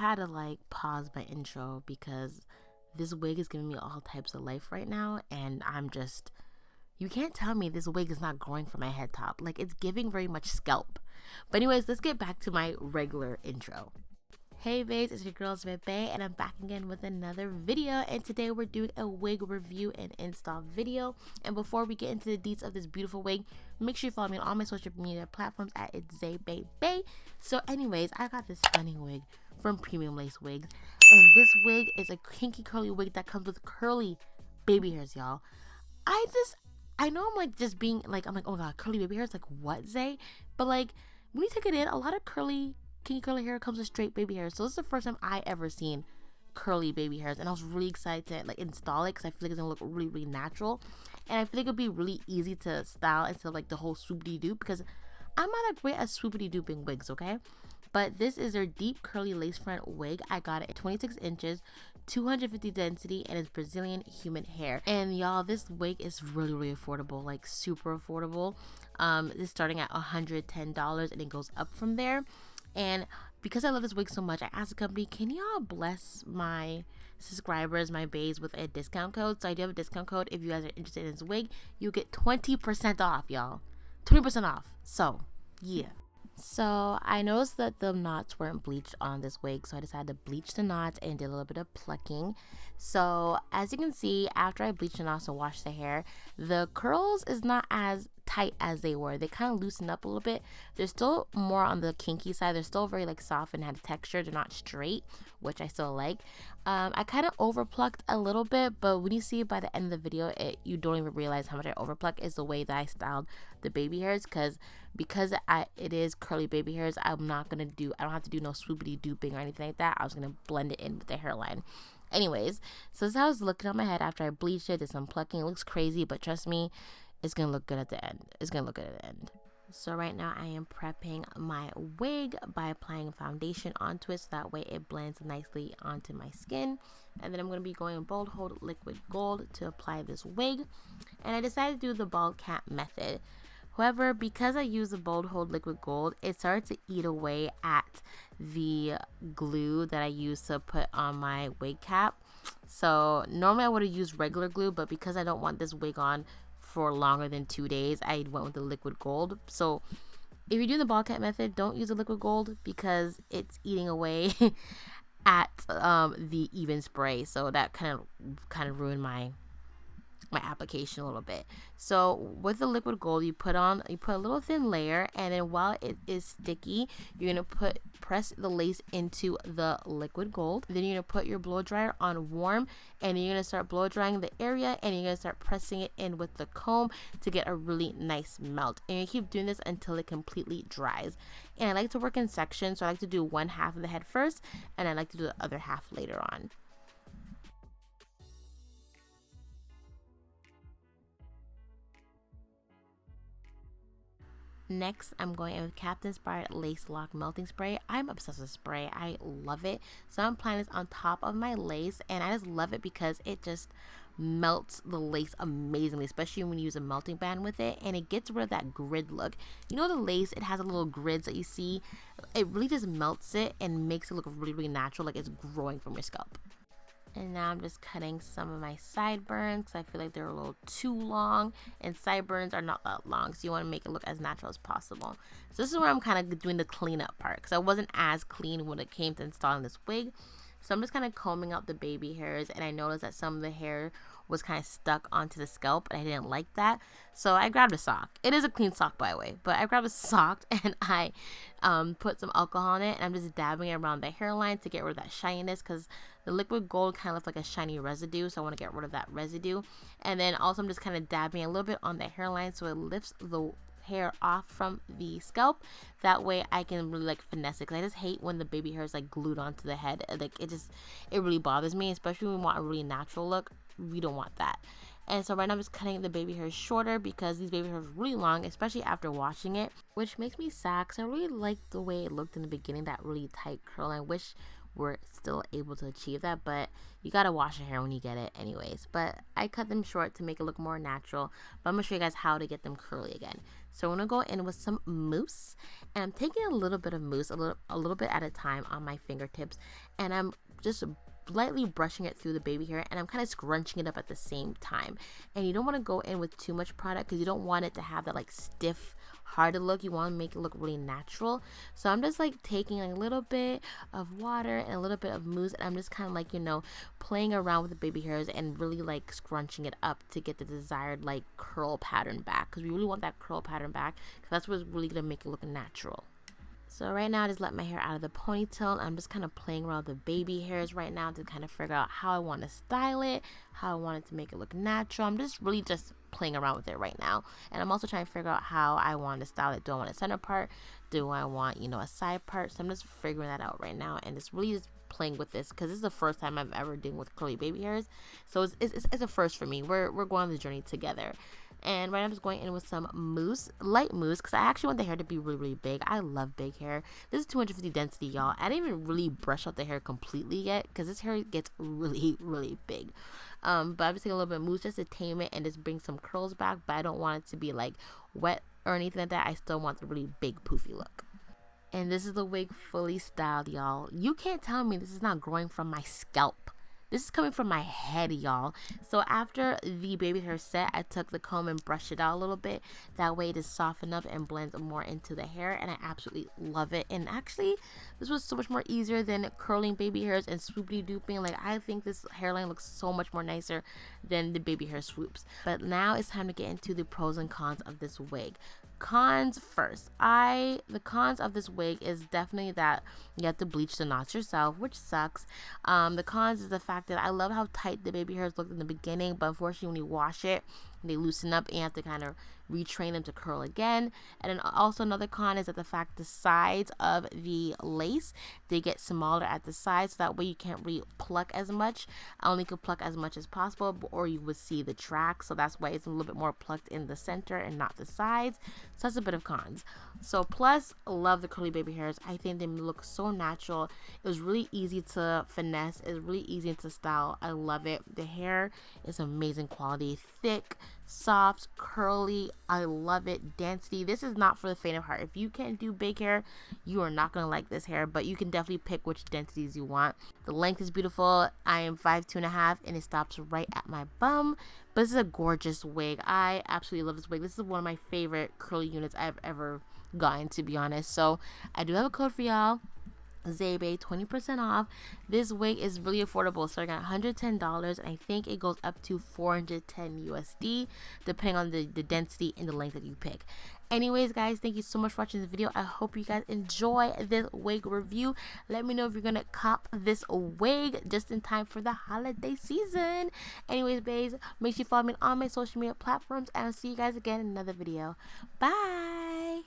had to like pause my intro because this wig is giving me all types of life right now, and you can't tell me this wig is not growing from my head top. Like, it's giving very much scalp. But anyways, let's get back to my regular intro. Hey babes, it's your girl Smith Bay, and I'm back again with another video. And today we're doing a wig review and install video. And before we get into the deets of this beautiful wig, make sure you follow me on all my social media platforms at itszaybay. So anyways, I got this stunning wig from PremiumLace Wigs, and this wig is a kinky curly wig that comes with curly baby hairs, y'all. I know I'm like just being like, I'm like, oh my god, curly baby hairs, like what, Zay? But like, when you take it in, a lot of kinky curly hair comes with straight baby hairs. So this is the first time I ever seen curly baby hairs, and I was really excited to like install it because I feel like it's gonna look really, really natural, and I feel like it'd be really easy to style instead of like the whole swoopity doop, because I'm not great at swoopity dooping wigs, okay? But this is their deep curly lace front wig. I got it at 26 inches, 250 density, and it's Brazilian human hair. And y'all, this wig is really, really affordable, like super affordable. It's starting at $110 and it goes up from there. And because I love this wig so much, I asked the company, can y'all bless my subscribers, my bays, with a discount code? So I do have a discount code. If you guys are interested in this wig, you get 20% off, y'all. 20% off. So yeah. So I noticed that the knots weren't bleached on this wig, so I decided to bleach the knots and did a little bit of plucking. So as you can see, after I bleached the knots and washed the hair, the curls is not as tight as they were. They kind of loosened up a little bit. They're still more on the kinky side. They're still very like soft and had texture. They're not straight, which I still like. I kind of over plucked a little bit, but when you see it by the end of the video, you don't even realize how much I over pluck. Is the way that I styled the baby hairs, because it is curly baby hairs. I don't have to do no swoopity dooping or anything like that. I was gonna blend it in with the hairline. Anyways, so this is how it's looking on my head after I bleached it. Did some plucking. It looks crazy, but trust me, it's gonna look good at the end. It's gonna look good at the end. So right now I am prepping my wig by applying foundation onto it, so that way it blends nicely onto my skin. And then I'm going to be going Bold Hold Liquid Gold to apply this wig. And I decided to do the bald cap method. However, because I use the Bold Hold Liquid Gold, it started to eat away at the glue that I used to put on my wig cap. So normally I would have used regular glue, but because I don't want this wig on for longer than 2 days, I went with the liquid gold. So if you're doing the bald cap method, don't use the liquid gold because it's eating away at the even spray. So that kind of ruined my application a little bit. So with the liquid gold, you put a little thin layer, and then while it is sticky, you're gonna press the lace into the liquid gold. Then you're gonna put your blow dryer on warm, and you're gonna start blow drying the area, and you're gonna start pressing it in with the comb to get a really nice melt. And you keep doing this until it completely dries. And I like to work in sections, so I like to do one half of the head first, and I like to do the other half later on. Next, I'm going in with Captain Inspired Lace Lock Melting Spray. I'm obsessed with spray. I love it. So I'm applying this on top of my lace, and I just love it because it just melts the lace amazingly, especially when you use a melting band with it, and it gets rid of that grid look. You know, the lace, it has a little grids that you see. It really just melts it and makes it look really, really natural, like it's growing from your scalp. And now I'm just cutting some of my sideburns because I feel like they're a little too long, and sideburns are not that long, so you want to make it look as natural as possible. So this is where I'm kind of doing the cleanup part, because I wasn't as clean when it came to installing this wig. So I'm just kind of combing out the baby hairs, and I noticed that some of the hair was kind of stuck onto the scalp, and I didn't like that. So I grabbed a sock. It is a clean sock, by the way, but I grabbed a sock and I put some alcohol on it, and I'm just dabbing it around the hairline to get rid of that shininess, because the liquid gold kind of left like a shiny residue, so I want to get rid of that residue. And then also I'm just kind of dabbing a little bit on the hairline so it lifts the hair off from the scalp. That way I can really like finesse it, because I just hate when the baby hair is like glued onto the head. Like it really bothers me, especially when we want a really natural look. We don't want that. And so right now I'm just cutting the baby hairs shorter because these baby hairs are really long, especially after washing it, which makes me sad because I really liked the way it looked in the beginning, that really tight curl. I wish we're still able to achieve that, but you gotta wash your hair when you get it anyways. But I cut them short to make it look more natural, but I'm gonna show you guys how to get them curly again. So I'm gonna go in with some mousse, and I'm taking a little bit of mousse, a little bit at a time on my fingertips, and I'm just lightly brushing it through the baby hair, and I'm kind of scrunching it up at the same time. And you don't want to go in with too much product because you don't want it to have that like stiff, hard look. You want to make it look really natural. So I'm just like taking like a little bit of water and a little bit of mousse, and I'm just kind of like, you know, playing around with the baby hairs and really like scrunching it up to get the desired like curl pattern back, because we really want that curl pattern back, because that's what's really gonna make it look natural. So right now I just let my hair out of the ponytail, and I'm just kind of playing around with the baby hairs right now to kind of figure out how I want to style it, how I want it to make it look natural. I'm just really just playing around with it right now. And I'm also trying to figure out how I want to style it. Do I want a center part? Do I want, you know, a side part? So I'm just figuring that out right now, and it's really just playing with this because this is the first time I'm ever dealing with curly baby hairs. So it's a first for me. We're going on the journey together. And right now I'm just going in with some mousse, light mousse, because I actually want the hair to be really, really big. I love big hair. This is 250 density, y'all. I didn't even really brush out the hair completely yet because this hair gets really, really big. But I'm just taking a little bit of mousse just to tame it and just bring some curls back. But I don't want it to be like wet or anything like that. I still want the really big poofy look. And this is the wig fully styled, y'all. You can't tell me this is not growing from my scalp. This is coming from my head, y'all. So after the baby hair set, I took the comb and brushed it out a little bit. That way it is softened up and blends more into the hair, and I absolutely love it. And actually, this was so much more easier than curling baby hairs and swoopy dooping. Like, I think this hairline looks so much more nicer than the baby hair swoops. But now it's time to get into the pros and cons of this wig. Cons first. The cons of this wig is definitely that you have to bleach the knots yourself, which sucks. The cons is the fact that I love how tight the baby hairs looked in the beginning, but unfortunately when you wash it, they loosen up and you have to kind of retrain them to curl again. And then also another con is that the fact the sides of the lace, they get smaller at the sides, so that way you can't really pluck as much. I only could pluck as much as possible, or you would see the track, so that's why it's a little bit more plucked in the center and not the sides. So that's a bit of cons. So plus, love the curly baby hairs. I think they look so natural. It was really easy to finesse. It's really easy to style. I love it. The hair is amazing quality, thick, soft, curly. I love it. Density. This is not for the faint of heart. If you can't do big hair, you are not gonna like this hair, but you can definitely pick which densities you want. The length is beautiful. I am 5'2.5" and it stops right at my bum. But this is a gorgeous wig. I absolutely love this wig. This is one of my favorite curly units I've ever gotten, to be honest. So I do have a code for y'all. Zabe, 20% off. This wig is really affordable, starting at $110, and I think it goes up to $410 USD, depending on the density and the length that you pick. Anyways, guys, thank you so much for watching this video. I hope you guys enjoy this wig review. Let me know if you're gonna cop this wig just in time for the holiday season. Anyways, babes, make sure you follow me on my social media platforms, and I'll see you guys again in another video. Bye.